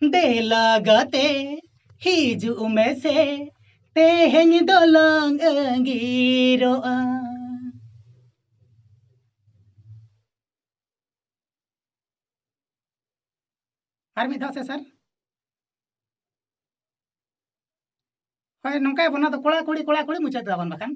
देला गते हिजुग मेसे तेहें दोlang anggiroa और मिधा से सर होय नोंका बना तो कोड़ा कुड़ी मुचा दाबन बखान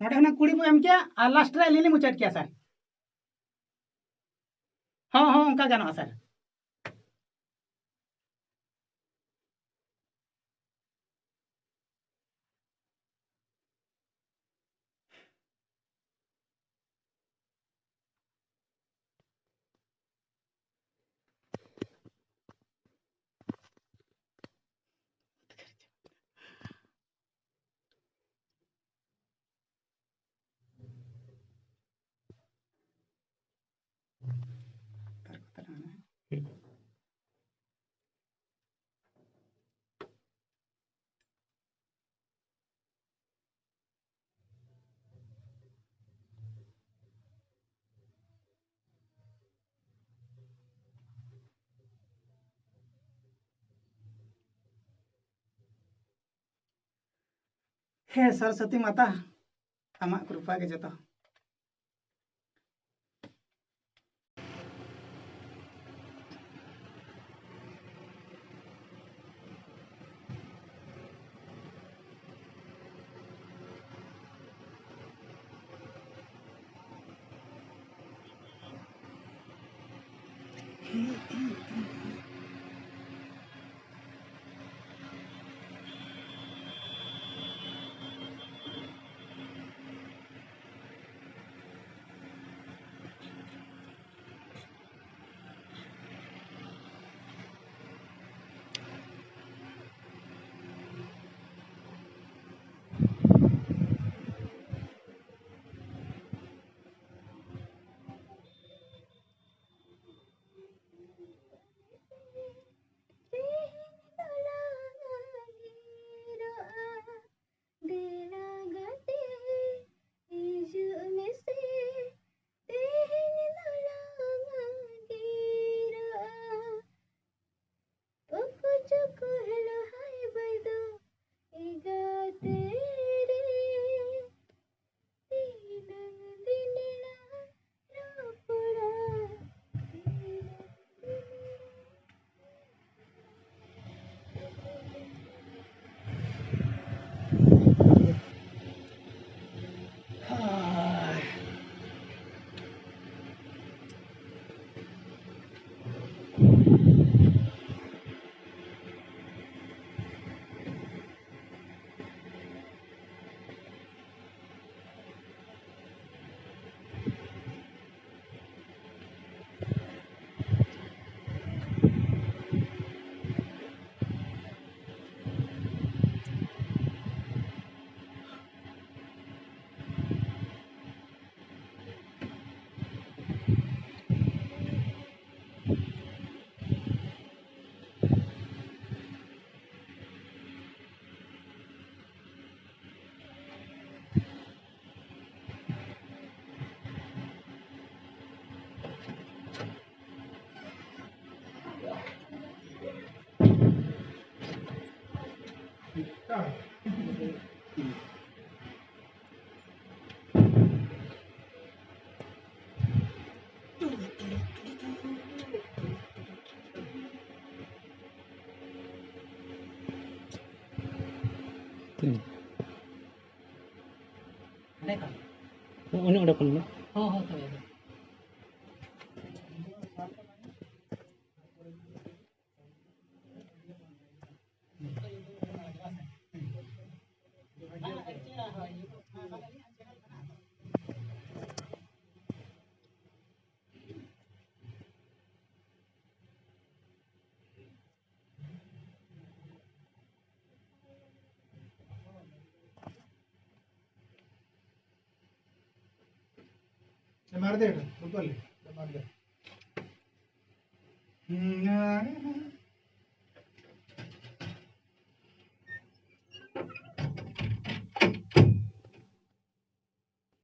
नोडे ना कुड़ी बो एम किया और लास्ट रे लिली मुचा किया सर हाँ हाँ उनका गाना सर हे सरस्वती माता आमा कृपा के जता देखा उन्हें उड़ा पड़ना हो तो मार दे फुटबॉल मार दे